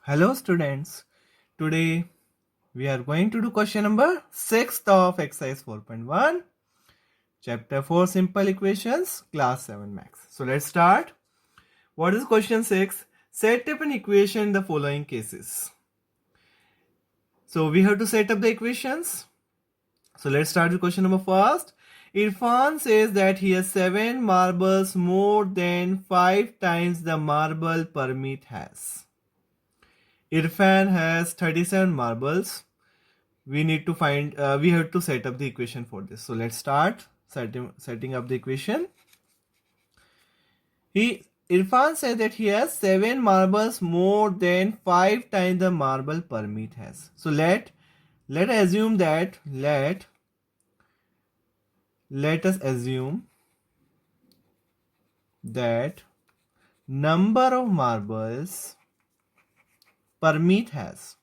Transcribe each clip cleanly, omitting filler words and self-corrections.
Hello students, today we are going to do question number 6 of exercise 4.1, chapter 4 simple equations, class 7 max. So let's start. What is question 6? Set up an equation in the following cases. So we have to set up the equations. So let's start with question number first. Irfan says that he has 7 marbles more than 5 times the marble Parmeet has. Irfan has 37 marbles. We need to find, we have to set up the equation for this. So let's start setting up the equation. Irfan said that he has 7 marbles more than 5 times the marble Parmeet has. So let us assume that let us assume that number of marbles Parmeet has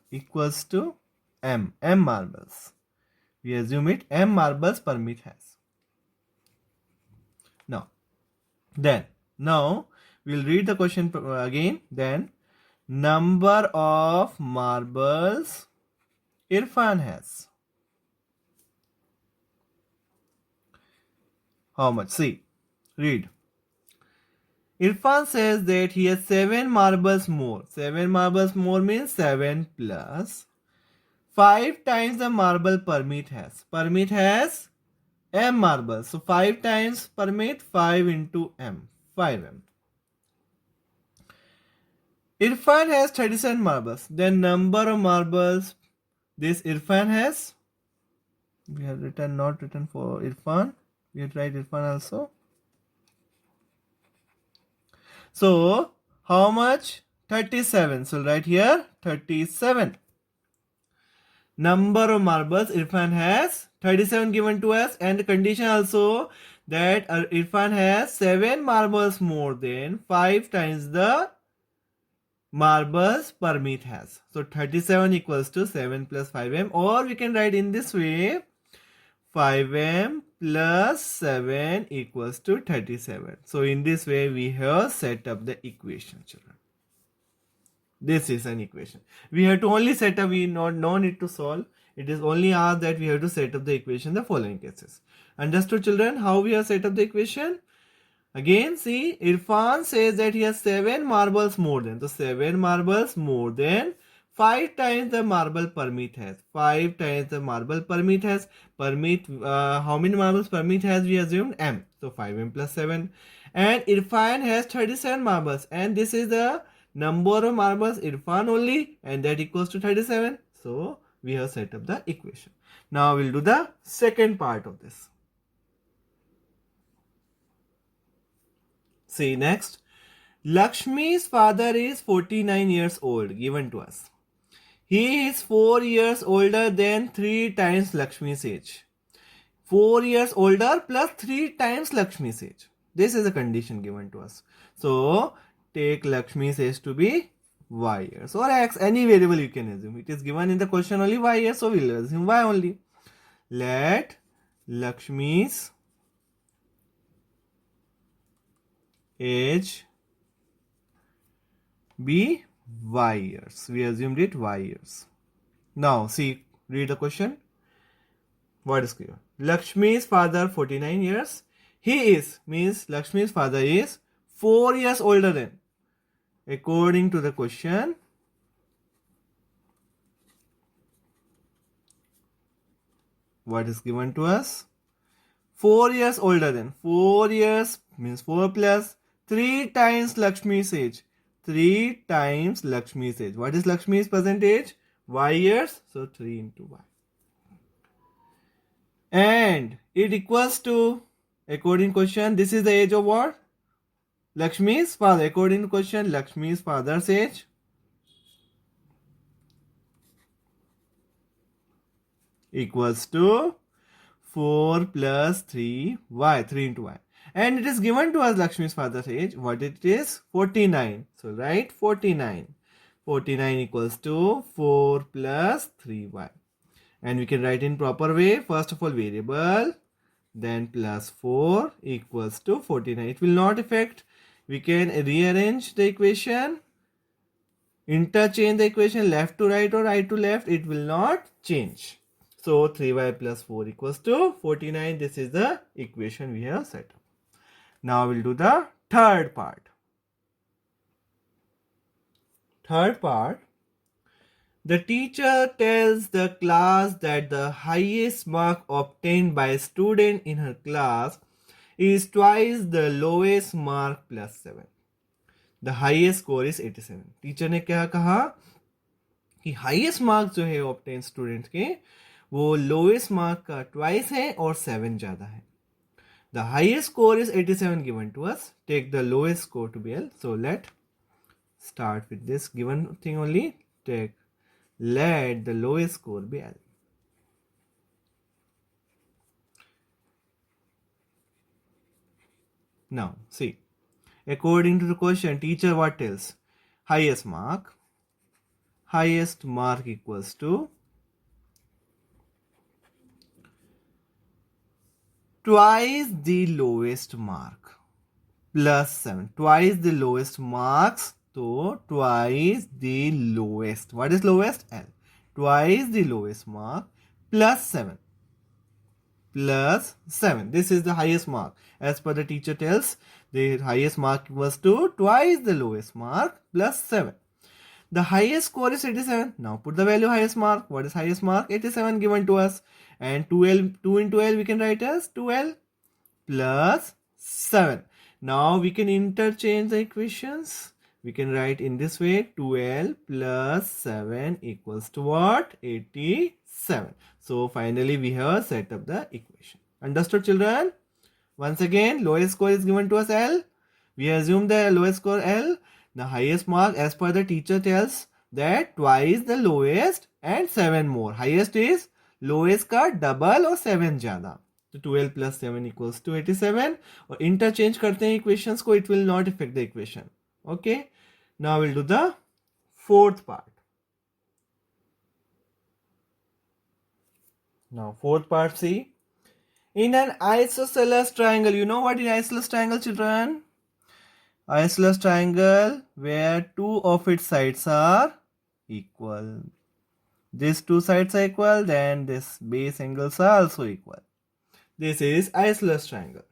equals to m marbles. We assume it m marbles Parmeet has. Now we'll read the question again. Then number of marbles Irfan has. How much? See, read. Irfan says that he has 7 marbles more. 7 marbles more means 7 plus 5 times the marble Parmeet has. Parmeet has m marbles. So 5 times Parmeet, 5 into m. 5m. Irfan has 37 marbles. Then number of marbles this Irfan has. We have written not written for Irfan. We have tried Irfan also. So how much? 37. So right here 37. Number of marbles Irfan has 37 given to us, and the condition also that Irfan has 7 marbles more than 5 times the marbles Parmeet has. So 37 equals to 7 plus 5m, or we can write in this way 5m plus 7 equals to 37. So in this way we have set up the equation, children. This is an equation. We have to only set up, we no need to solve. It is only asked that we have to set up the equation in the following cases. Understood, children, how we have set up the equation? Again, see, Irfan says that he has 7 marbles more than. So 7 marbles more than 5 times the marble Parmeet has. 5 times the marble Parmeet has. Parmeet, how many marbles Parmeet has? We assumed m. So 5m plus 7. And Irfan has 37 marbles. And this is the number of marbles Irfan only, and that equals to 37. So we have set up the equation. Now we'll do the second part of this. See next. Lakshmi's father is 49 years old, given to us. He is 4 years older than 3 times Lakshmi's age. 4 years older plus 3 times Lakshmi's age. This is a condition given to us. So take Lakshmi's age to be y years or x, any variable you can assume. It is given in the question only y years, so we'll assume y only. Let Lakshmi's age be y years. We assumed it y years. Now see, read the question. What is clear? Lakshmi's father 49 years. He is means Lakshmi's father is 4 years older than. According to the question, what is given to us? 4 years older than. 4 years means 4 plus 3 times Lakshmi's age. 3 times Lakshmi's age. What is Lakshmi's present age? Y years. So 3 into y. And it equals to, according to question, this is the age of what? Lakshmi's father. According to question, Lakshmi's father's age equals to 4 plus 3y, 3 into y. And it is given to us Lakshmi's father's age. What it is? 49. So write 49. 49 equals to 4 plus 3y. And we can write in proper way. First of all, variable then plus 4 equals to 49. It will not affect. We can rearrange the equation, interchange the equation left to right or right to left. It will not change. So 3y plus 4 equals to 49. This is the equation we have set up. Now we'll do the third part. Third part. The teacher tells the class that the highest mark obtained by a student in her class is twice the lowest mark plus 7. The highest score is 87. Teacher ने क्या कहा कि highest mark जो है obtain student के वो lowest mark का twice है और 7 ज़्यादा है. The highest score is 87 given to us. Take the lowest score to be L. So let start with this given thing only. Let the lowest score be L. Now see, according to the question, teacher what tells? Highest mark equals to twice the lowest mark plus 7. Twice the lowest marks, so twice the lowest. What is lowest? L. Twice the lowest mark plus 7. Plus 7. This is the highest mark. As per the teacher tells, the highest mark was to twice the lowest mark plus 7. The highest score is 87. Now put the value highest mark. What is highest mark? 87 given to us. And 2 into L we can write as 2L plus 7. Now we can interchange the equations. We can write in this way, 2L plus 7 equals to what? 87. So finally we have set up the equation. Understood, children? Once again, lowest score is given to us L. We assume the lowest score L. The highest mark as per the teacher tells that twice the lowest and 7 more. Highest is lowest का double और 7 ज़्यादा. तो 12 plus 7 equals to 87. और interchange करते हैं equations को, it will not affect the equation. Okay. Now we'll do the fourth part. Now fourth part, see. In an isosceles triangle, you know what is isosceles triangle, children? Isosceles triangle where two of its sides are equal. These two sides are equal, then this base angles are also equal. This is isosceles triangle.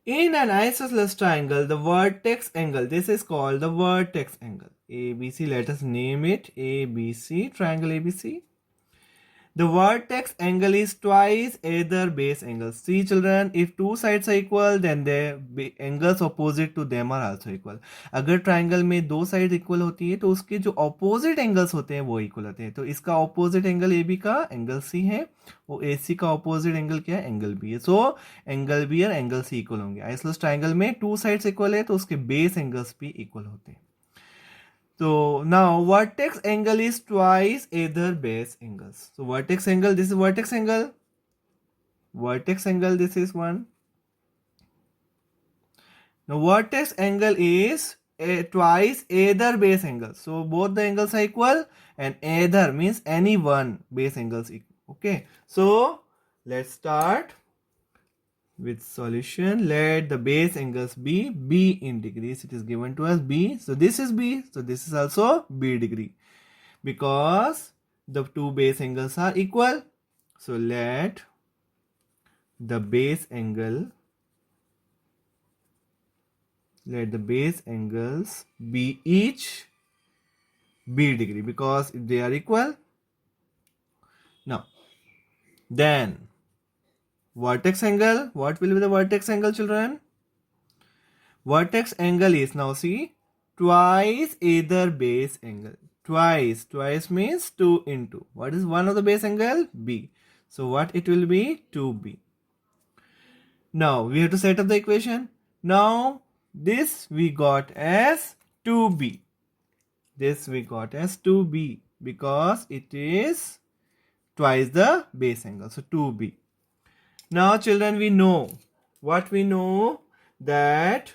In an isosceles triangle, the vertex angle, this is called the vertex angle. ABC, let us name it ABC, triangle ABC. The vertex angle is twice either base angles. See children, if two sides are equal, then the angles opposite to them are also equal. अगर triangle में दो side equal होती है तो उसके जो opposite angles होते हैं वो इक्वल होते हैं. तो इसका ऑपोजिट एंगल ए बी का एंगल सी है, वो ए सी का ऑपोजिट एंगल क्या है? एंगल बी है. सो एंगल बी और एंगल सी इक्वल होंगे. आइसोसेलेस ट्राइंगल में टू साइड्स इक्वल है तो उसके बेस एंगल्स भी इक्वल होते हैं. So now vertex angle is twice either base angles. So vertex angle, this is vertex angle. Vertex angle, this is one. Now vertex angle is twice either base angle. So both the angles are equal and either means any one base angles equal. Okay. So let's start with solution. Let the base angles be B in degrees. It is given to us B. So this is B. So this is also B degree because the two base angles are equal. So let the base angles be each B degree because they are equal. Now then vertex angle, what will be the vertex angle, children? Vertex angle is, now see, twice either base angle. Twice means 2 into. What is one of the base angle? B. So what it will be? 2B. Now we have to set up the equation. Now this we got as 2B. This we got as 2B because it is twice the base angle. So 2B. Now children, we know what we know, that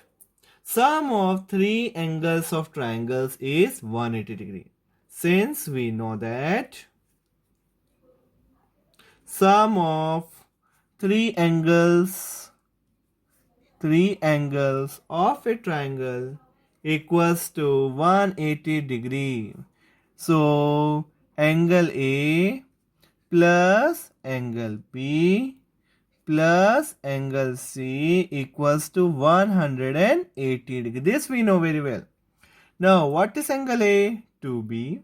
sum of three angles of triangles is 180 degree. Since we know that sum of three angles of a triangle equals to 180 degree. So angle A plus angle B plus angle C equals to 180 degree. This we know very well. Now what is angle A? 2B.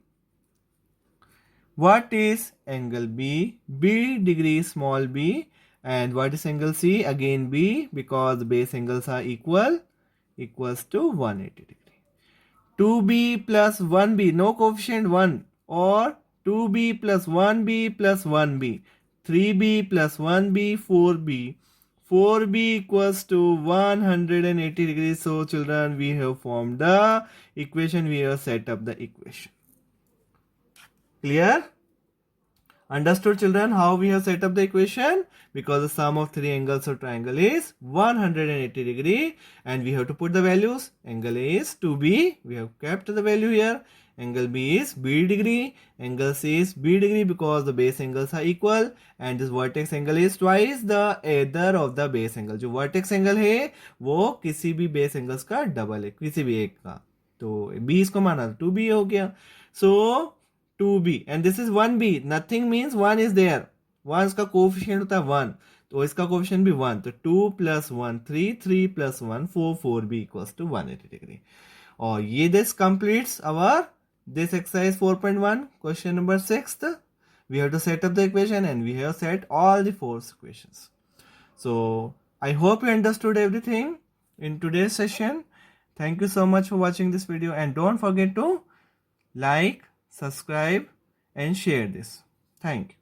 What is angle B? B degree small b. And what is angle C? Again B, because the base angles are equals to 180 degree. 2b plus 1b, no coefficient 1, or 2b plus 1b plus 1b. 3b plus 1b, 4b. 4b equals to 180 degrees. So children, we have formed the equation. We have set up the equation. Clear? Understood children how we have set up the equation? Because the sum of three angles of triangle is 180 degree and we have to put the values. Angle A is 2b, we have kept the value here. Angle B is b degree, angle C is b degree because the base angles are equal, and this vertex angle is twice the either of the base angle. जो vertex angle है वो किसी भी base angles का double है, किसी भी एक का. तो b इसको माना 2b हो गया. So 2b and this is 1b. Nothing means 1 is there. 1 इसका कोफिशिएंट होता है 1, तो इसका कोफिशिएंट भी 1. तो 2 plus 1 3, 3 plus 1 4, 4b equals to 180 degree. और ये this completes our this exercise 4.1 question number 6th. We have to set up the equation and we have set all the 4 equations. So I hope you understood everything in today's session. Thank you so much for watching this video and don't forget to like, subscribe and share this. Thank you.